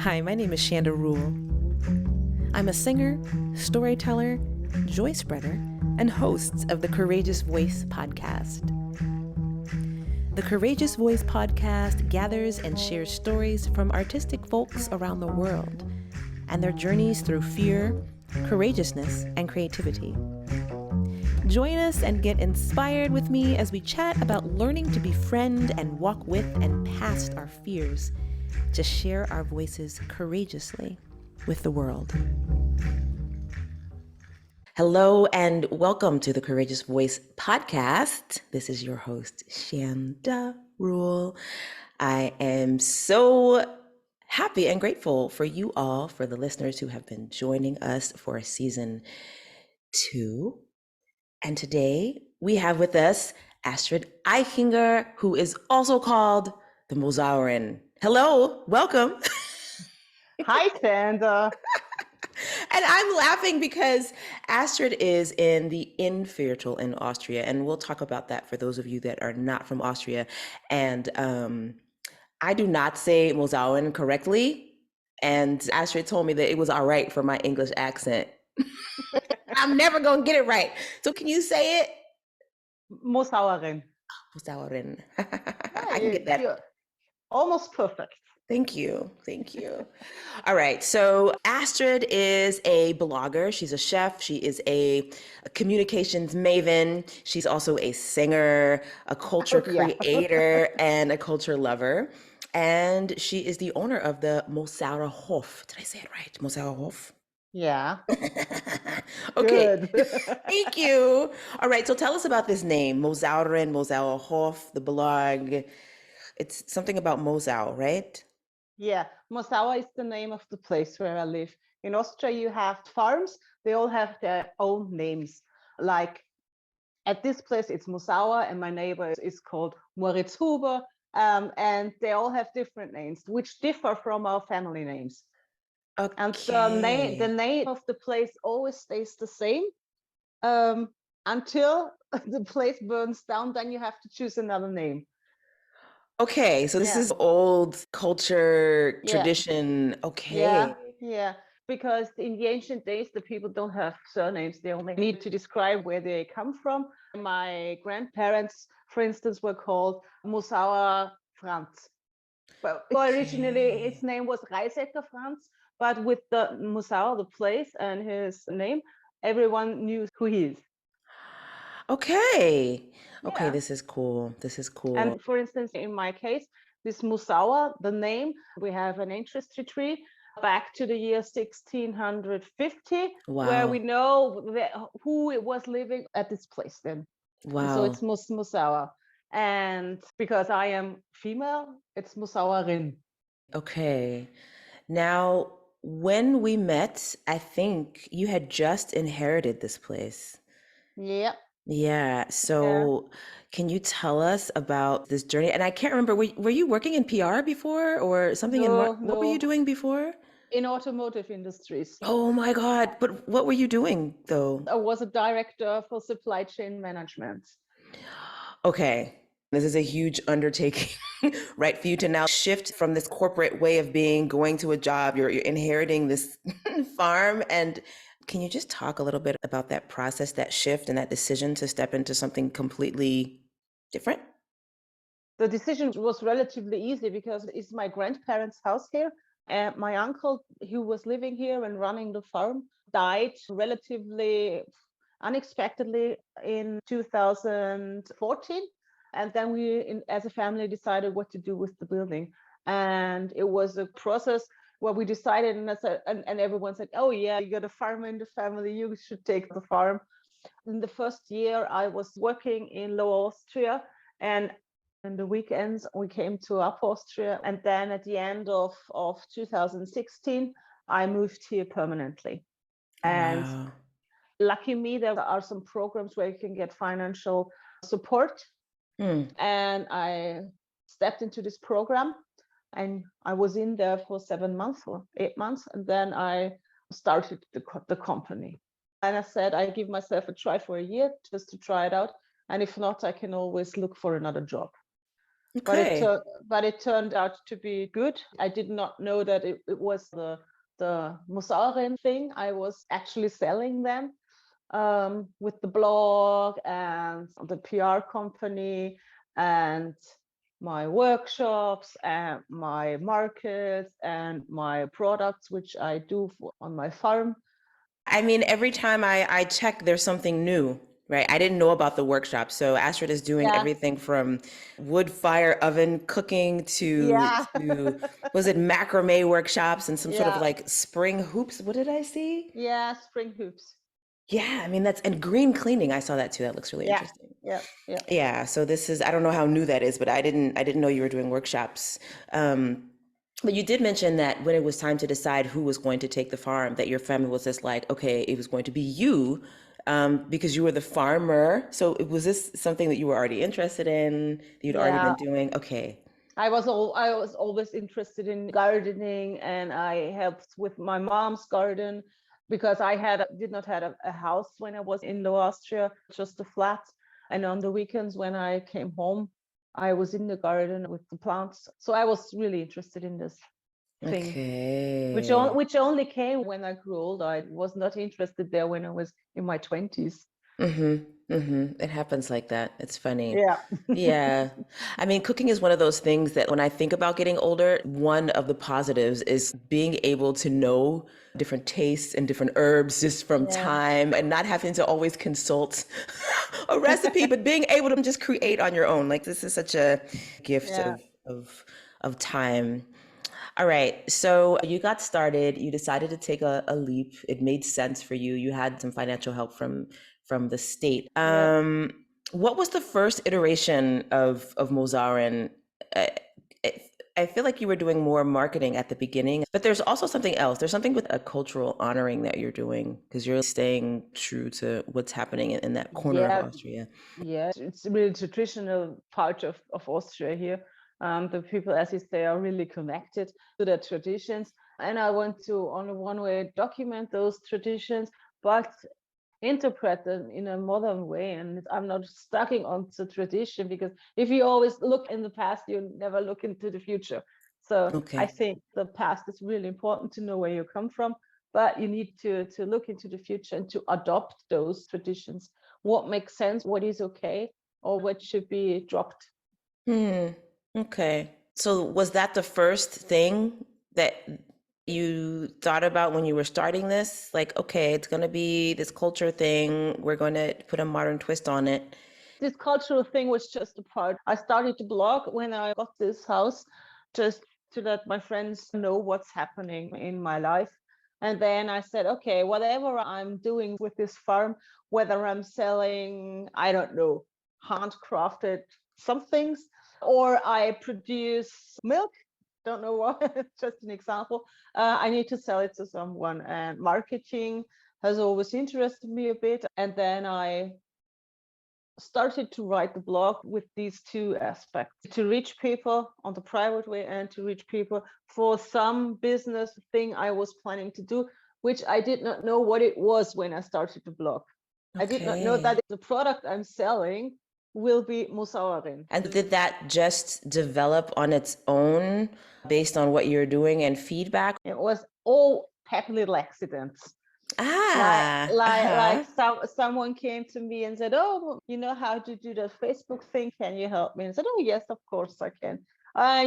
Hi, my name is Shanda Rule. I'm a singer, storyteller, joy spreader, and host of the Courageous Voice podcast. The Courageous Voice podcast gathers and shares stories from artistic folks around the world and their journeys through fear, courageousness, and creativity. Join us and get inspired with me as we chat about learning to befriend and walk with and past our fears to share our voices courageously with the world. Hello and welcome to the Courageous Voice podcast. This is your host, Shanda Rule. I am so happy and grateful for you all, for the listeners who have been joining us for season 2. And today we have with us Astrid Aichinger, who is also called the Mosauerin. Hello, welcome. Hi, Sandra. And I'm laughing because Astrid is in the Innviertel in Austria, and we'll talk about that for those of you that are not from Austria. And I do not say Mosauerin correctly, and Astrid told me that it was all right for my English accent. I'm never gonna get it right. So can you say it? Mosauerin. Mosauerin. Yeah, I can get that. you're almost perfect. Thank you. Thank you. All right. So Astrid is a blogger. She's a chef. She is a communications maven. She's also a singer, a culture creator, and a culture lover. And she is the owner of the Mosauerhof. Did I say it right? Mosauerhof? Yeah. Okay. Good. Thank you. All right. So tell us about this name, Mosauerin, Mosauerhof, the blog. It's something about Mosau, right? Yeah, Mosauer is the name of the place where I live. In Austria, you have farms. They all have their own names. Like at this place, it's Mosauer, and my neighbor is called Moritzhuber. And they all have different names, which differ from our family names. Okay. And the name of the place always stays the same until the place burns down. Then you have to choose another name. Okay, so this is old culture, tradition. Okay. Yeah. Because in the ancient days, the people don't have surnames. They only need to describe where they come from. My grandparents, for instance, were called Mosauer Franz. But originally, his name was Reisecker Franz. But with the Mosauer, the place, and his name, everyone knew who he is. Okay. Okay, Yeah. this is cool. This is cool. And for instance, in my case, this Mousauer, the name, we have an ancestry tree back to the year 1650, where we know who it was living at this place then. Wow. So it's Mosauer. And because I am female, it's Mosauerin. Okay. Now, when we met, I think you had just inherited this place. Yeah. Yeah. So can you tell us about this journey? And I can't remember, were you working in PR before or something? What were you doing before? In automotive industries. Oh my God. But what were you doing though? I was a director for supply chain management. Okay. This is a huge undertaking, right? For you to now shift from this corporate way of being, going to a job, you're inheriting this farm. And can you just talk a little bit about that process, that shift, and that decision to step into something completely different? The decision was relatively easy because it's my grandparents' house here. And my uncle, who was living here and running the farm, died relatively unexpectedly in 2014. And then we, as a family, decided what to do with the building. And it was a process where we decided, and I said, and everyone said, "Oh yeah, you got a farm in the family, you should take the farm." In the first year, I was working in Lower Austria, and in the weekends we came to Upper Austria, and then at the end of 2016, I moved here permanently. And lucky me, there are some programs where you can get financial support. And I stepped into this program, and I was in there for 7 months or 8 months, and then I started the company. And I said, I give myself a try for a year just to try it out. And if not, I can always look for another job. but Okay. it turned out to be good. I did not know that it was the Mosauerin thing. I was actually selling them with the blog and the PR company and my workshops and my markets and my products, which I do on my farm. I mean, every time I check, there's something new, right? I didn't know about the workshop. So Astrid is doing Yeah, everything from wood fire oven cooking yeah, was it macrame workshops and some sort of yeah, like spring hoops? What did I see? yeah, spring hoops. Yeah, I mean, and green cleaning. I saw that too. That looks really Yeah, interesting. yeah, yeah, Yeah, so I don't know how new that is, but I didn't know you were doing workshops. But you did mention that when it was time to decide who was going to take the farm, that your family was just like, okay, it was going to be you, because you were the farmer. So was this something that you were already interested in, that you'd already been yeah. doing? Okay. I was always interested in gardening, and I helped with my mom's garden because did not have a house when I was in Lower Austria, just a flat. And on the weekends when I came home, I was in the garden with the plants. So I was really interested in this thing, Okay. which only came when I grew older. I was not interested there when I was in my 20s. It happens like that. It's funny. Yeah. Yeah. I mean, cooking is one of those things that when I think about getting older, one of the positives is being able to know different tastes and different herbs just from Yeah. time and not having to always consult a recipe, but being able to just create on your own. Like this is such a gift Yeah. of time. All right. So you got started, you decided to take a leap. It made sense for you. You had some financial help from the state. Yeah. What was the first iteration of Mosauerin? Uh, I I feel like you were doing more marketing at the beginning, but there's also something else. There's something with a cultural honoring that you're doing because you're staying true to what's happening in that corner of Yeah. Austria. Yeah, it's really traditional part of Austria here. The people, as you say, are really connected to their traditions. And I want to, on one way, document those traditions, but interpret them in a modern way. And I'm not stuck on the tradition, because if you always look in the past, you never look into the future. So I Okay. think the past is really important to know where you come from, but you need to look into the future and to adopt those traditions. What makes sense, what is okay, or what should be dropped. Hmm. Okay. So was that the first thing that you thought about when you were starting this? Like, okay, it's going to be this culture thing. We're going to put a modern twist on it. This cultural thing was just a part. I started to blog when I got this house, just to let my friends know what's happening in my life. And then I said, okay, whatever I'm doing with this farm, whether I'm selling, I don't know, handcrafted some things, or I produce milk, don't know what, just an example, I need to sell it to someone. And marketing has always interested me a bit. And then I started to write the blog with these two aspects: to reach people on the private way and to reach people for some business thing I was planning to do, which I did not know what it was when I started the blog. I did not know Okay. that the product I'm selling will be Mosauerin. And did that just develop on its own based on what you're doing and feedback? It was all happy little accidents. like Ah, like uh-huh. like someone came to me and said, oh, you know how to do the Facebook thing, can you help me? And I said, oh yes, of course I can.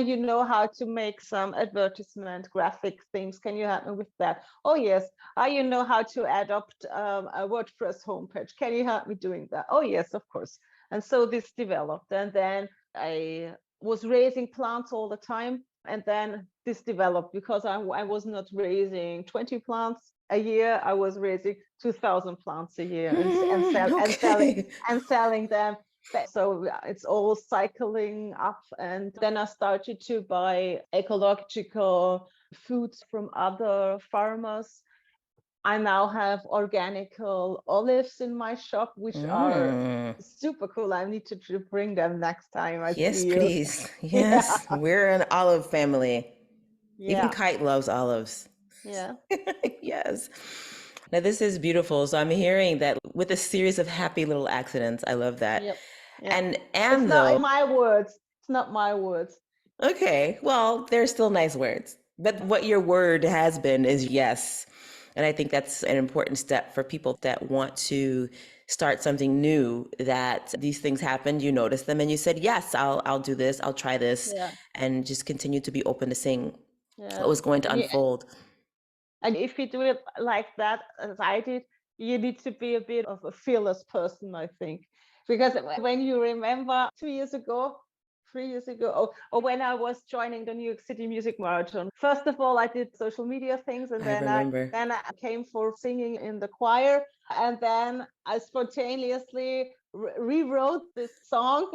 You know how to make some advertisement graphic things, can you help me with that? Oh yes. You know how to adopt a WordPress homepage, can you help me doing that? Oh yes, of course. And so this developed, and then I was raising plants all the time, and then this developed because I was not raising 20 plants a year. I was raising 2,000 plants a year, Okay. and selling them. So it's all cycling up. And then I started to buy ecological foods from other farmers. I now have organical olives in my shop, which are Mm. super cool. I need to bring them next time I Yes, see you. please. Yeah, Yes, we're an olive family. Even yeah, Kite loves olives. yeah, Yes. Now this is beautiful. So I'm hearing that with a series of happy little accidents. I love that. yep, yeah. And It's and not though, in my words. It's not my words. Okay, well, they're still nice words. But what your word has been is yes. And I think that's an important step for people that want to start something new, that these things happened, you noticed them and you said, yes, I'll do this, I'll try this, Yeah, and just continue to be open to seeing what yeah. was going to And unfold. and if you do it like that, as I did, you need to be a bit of a fearless person, I think. Because when you remember 2 years ago, 3 years ago, or when I was joining the New York City Music Marathon, first of all, I did social media things, and I then I remember. then I came for singing in the choir, and then I spontaneously rewrote this song,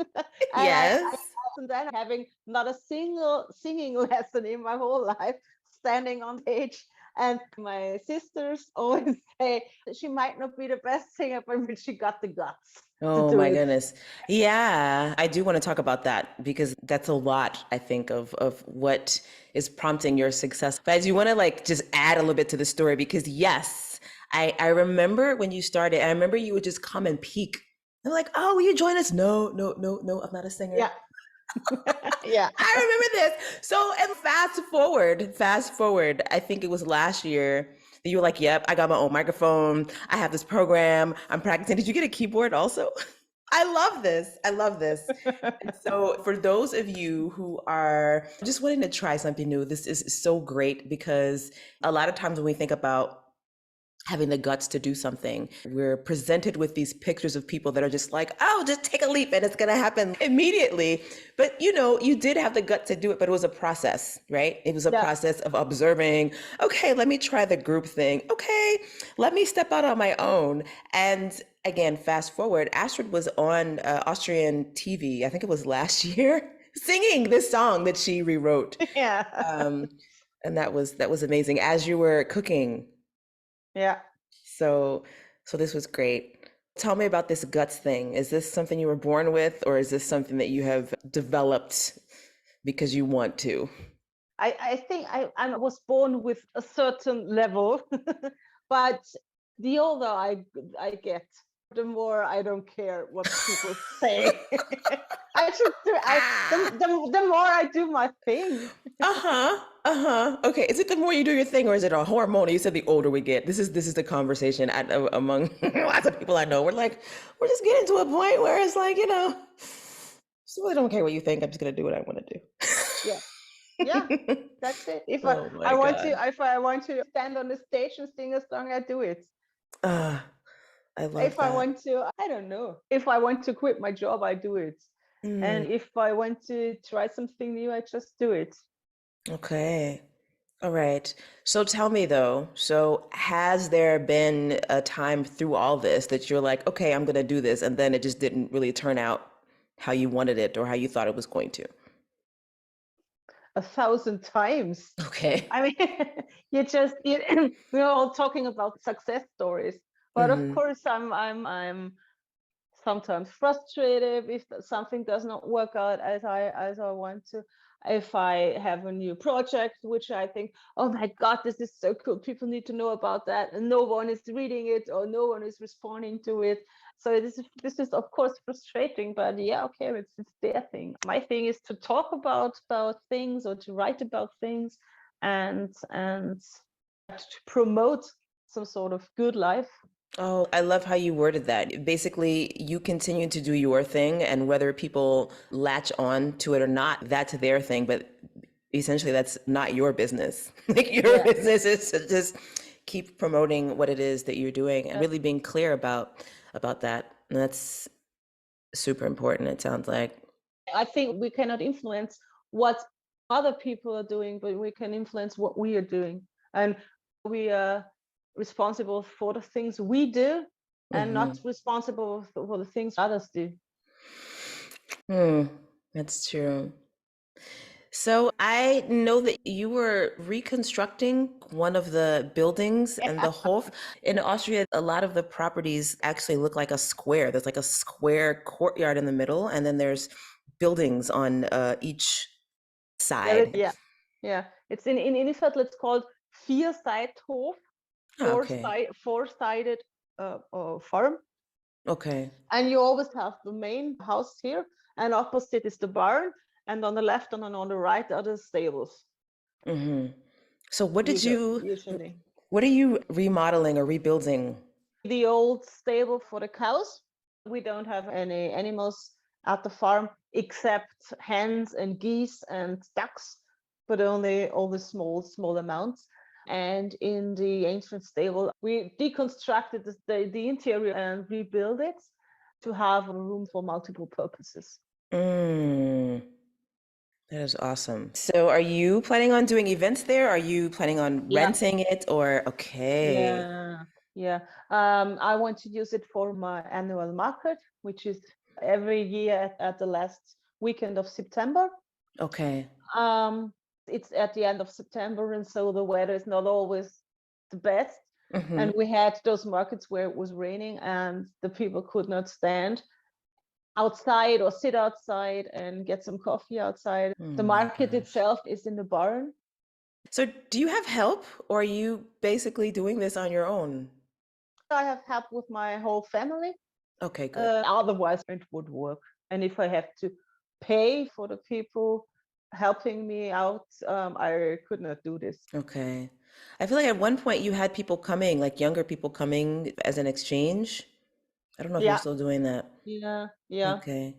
and Yes. and then having not a single singing lesson in my whole life, standing on stage. And my sisters always say she might not be the best singer, but she got the guts to Oh do my it. goodness. Yeah, I do want to talk about that because that's a lot, I think, of what is prompting your success. But I do want to like just add a little bit to the story because yes, I remember when you started, I remember you would just come and peek. I'm like, oh, will you join us? No, no, no, no, I'm not a singer. Yeah. Yeah. I remember this. So, and fast forward, I think it was last year that you were like, yep, I got my own microphone. I have this program. I'm practicing. Did you get a keyboard also? I love this. I love this. And so, for those of you who are just wanting to try something new, this is so great because a lot of times when we think about having the guts to do something, we're presented with these pictures of people that are just like, oh, just take a leap and it's going to happen immediately. But you know, you did have the gut to do it, but it was a process, right? It was a Yeah. process of observing, okay, let me try the group thing. Okay, let me step out on my own. And again, fast forward, Astrid was on Austrian TV, I think it was last year, singing this song that she rewrote. Yeah. Um, and that was amazing as you were cooking. Yeah. So, so this was great. Tell me about this guts thing. Is this something you were born with, or is this something that you have developed because you want to? I think I was born with a certain level, but the older I get, the more I don't care what people say. I just do Ah, the more I do my thing. uh-huh, uh-huh. Okay, is it the more you do your thing, or is it a hormone? You said the older we get. This is the conversation among lots of people I know. We're like, we're just getting to a point where it's like, just really don't care what you think. I'm just gonna do what I want to Yeah. Yeah. do. That's it. If Oh I my want to God. stand on the stage and sing a song, I do it. Ah, I love If I that. want to, I don't know. If I want to quit my job, I do it. And Mm, if I want to try something new, I just do it. okay. All right. So tell me though, so has there been a time through all this that you're like, okay, I'm gonna do this, and then it just didn't really turn out how you wanted it or how you thought it was going to? 1,000 times. Okay. I mean, we're all talking about success stories, but of Mm-hmm. course, I'm sometimes frustrated if something does not work out as I want to. If I have a new project which I think, oh my god, this is so cool, people need to know about that, and no one is reading it or no one is responding to it. So this is of course frustrating, but yeah, okay, it's their thing. My thing is to talk about things or to write about things, and to promote some sort of good life. Oh, I love how you worded that. Basically, you continue to do your thing, and whether people latch on to it or not, that's their thing. But essentially, that's not your business. Like your Yeah. business is to just keep promoting what it is that you're doing and really being clear about that. And that's super important, it sounds like. I think we cannot influence what other people are doing, but we can influence what we are doing. And we are responsible for the things we do and Hmm. not responsible for the things others do. Hmm, that's true. So I know that you were reconstructing one of the buildings and the Hof. In Austria, a lot of the properties actually look like a square. There's like a square courtyard in the middle, and then there's buildings on each side. Yeah. Yeah. It's in Innviertel, it's called Vierseithof, Ah, okay. four-sided farm. Okay. And you always have the main house here, and opposite is the barn. and on the left and on the right are the stables. So Usually. what are you remodeling or rebuilding? The old stable for the cows. We don't have any animals at the farm except hens and geese and ducks, but only all the small amounts. And in the ancient stable, we deconstructed the interior and rebuilt it to have a room for multiple purposes. Mm, that is awesome. So are you planning on doing events there? Are you planning on Yeah, renting it or okay. yeah, yeah. I want to use it for my annual market, which is every year at the last weekend of September. Okay. Um, it's at the end of September, and so the weather is not always the best. And we had those markets where it was raining and the people could not stand outside or sit outside and get some coffee outside. Oh The my market gosh. itself is in the barn. So do you have help or are you basically doing this on your own? I have help with my whole family. Okay, good. Otherwise, it would work. And if I have to pay for the people helping me out, I could not do this. Okay. I feel like at one point you had people coming, like younger people coming as an exchange. I don't know if you're Yeah, still doing that. yeah, Okay.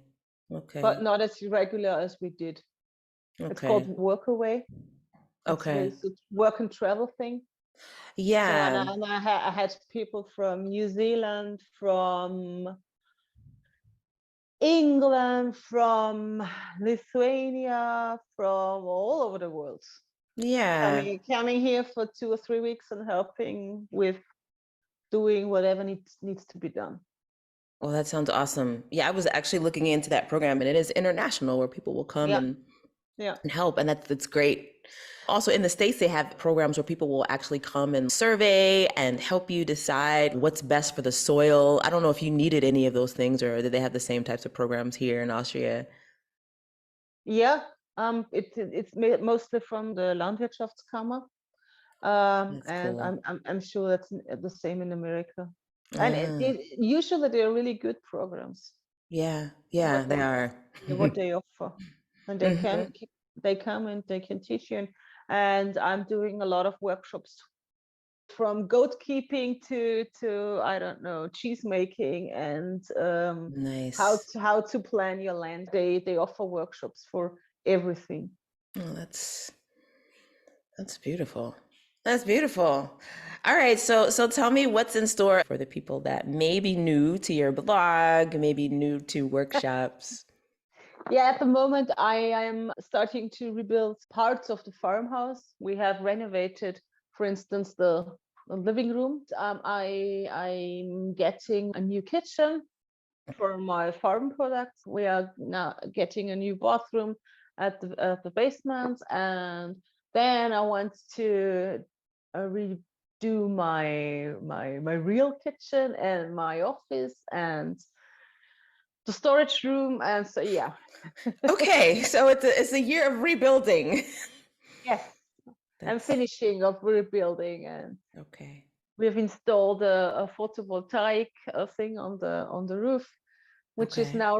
but Okay. not as regular as we did. It's called Okay. work away. Okay. It's a work and travel thing. So Yeah. I had people from New Zealand, from England, from Lithuania, from all over the world, Yeah. coming here for 2 or 3 weeks and helping with doing whatever needs to be done. Well, that sounds awesome. Yeah, I was actually looking into that program and it is international where people will come Yeah, yeah, and help, and that's great. Also in the States, they have programs where people will actually come and survey and help you decide what's best for the soil. I don't know if you needed any of those things or did they have the same types of programs here in Austria? yeah. It's mostly from the Landwirtschaftskammer, That's and cool. I'm sure that's the same in America. And Ah, usually they're really good programs. yeah, yeah, What they are. what they offer, and Hmm. they come and they can teach you. And I'm doing a lot of workshops from goat keeping to I don't know, cheese making and Nice. how to plan your land. They offer workshops for everything. Oh, that's beautiful. That's beautiful. All right, so tell me what's in store for the people that may be new to your blog, maybe new to workshops. Yeah, at the moment I am starting to rebuild parts of the farmhouse. We have renovated, for instance, the living room. I'm getting a new kitchen for my farm products. We are now getting a new bathroom at the basement, and then I want to redo my real kitchen and my office and the storage room, and so yeah. Okay, so it's a year of rebuilding. Yes, and That's finishing of rebuilding, and okay. we've installed a photovoltaic thing on the roof, which is Okay. now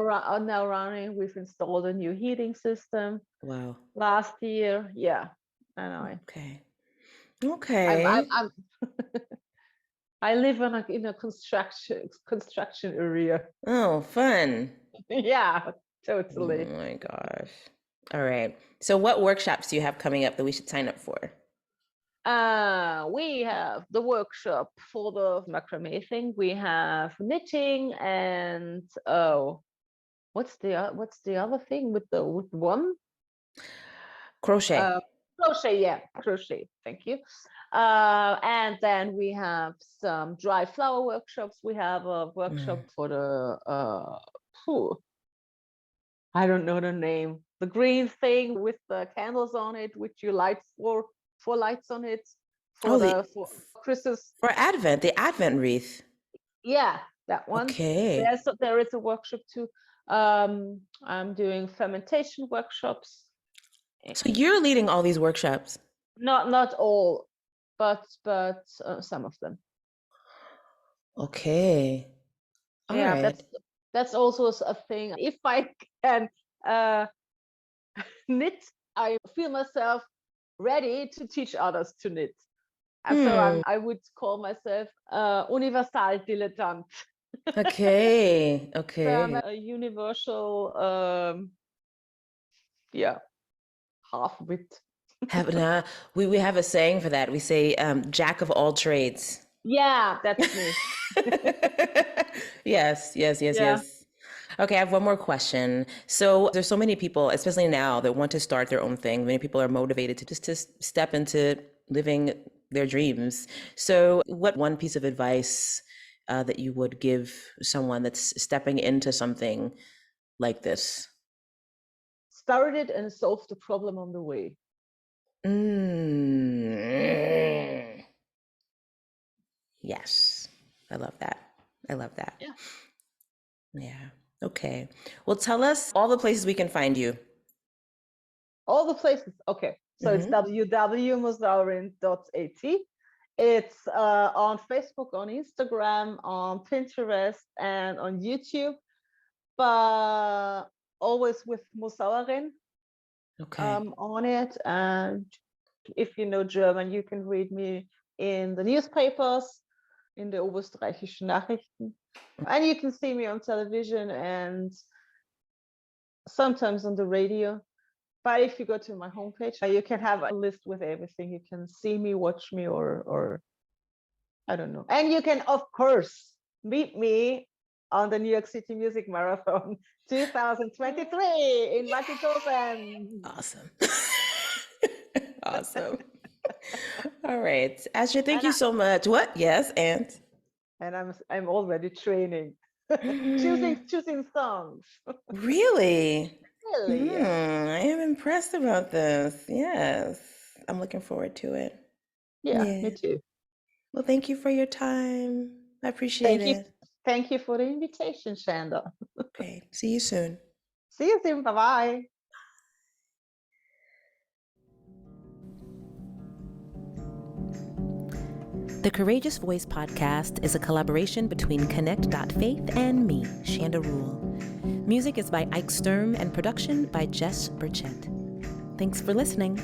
running. We've installed a new heating system Wow. last year. Yeah, and Okay. I'm Okay. I live in a construction area. Oh, fun. Yeah, Oh totally. my gosh. All right. So what workshops do you have coming up that we should sign up for? We have the workshop for the macrame thing. We have knitting and oh, what's the other thing with the with one? Crochet. Uh, crochet, yeah, crochet. Thank you. And then we have some dry flower workshops. We have a Mm, workshop for the phew, I don't know the name. The green thing with the candles on it, which you light four lights on it Oh, for Christmas. for Advent, the Advent wreath. Yeah, that one. Okay. There is a workshop too. I'm doing fermentation workshops. So you're leading all these workshops. Not all, but some of them. Okay. All Yeah, right. that's also a thing. If I can uh, knit, I feel myself ready to teach others to knit. And so I would call myself Universaldilettant. Okay. So I'm Okay. a universal, half-wit. We have a saying for that. We say jack of all trades. Yeah, that's me. Yes, yes, yes, Yeah. yes. Okay, I have one more question. So there's so many people, especially now, that want to start their own thing. Many people are motivated to just to step into living their dreams. So what one piece of advice that you would give someone that's stepping into something like this? Start it and solve the problem on the way. Mm. Yes, I love that. I love that. Yeah. Yeah. Okay. Well, tell us all the places we can find you. All the places. Okay. So it's www.mosauerin.at. It's on Facebook, on Instagram, on Pinterest, and on YouTube. But always with Mosauerin Okay. on it. And if you know German, you can read me in the newspapers, in the Oberösterreichischen Nachrichten. And you can see me on television and sometimes on the radio. But if you go to my homepage, you can have a list with everything. You can see me, watch me, or I don't know. And you can, of course, meet me on the New York City Music Marathon 2023 in Wackelkofen. Awesome. Awesome. All right. Astrid, thank And you so much. What? Yes, and I'm already training, choosing songs. really? Really? I am impressed about this. Yes. I'm looking forward to it. Yeah, me Yeah. too. Well, thank you for your time. I appreciate Thank you. it. Thank you for the invitation, Shanda. Okay. See you soon. See you soon. Bye bye. The Courageous Voice podcast is a collaboration between Connect.Faith and me, Shanda Rule. Music is by Ike Sturm and production by Jess Burchett. Thanks for listening.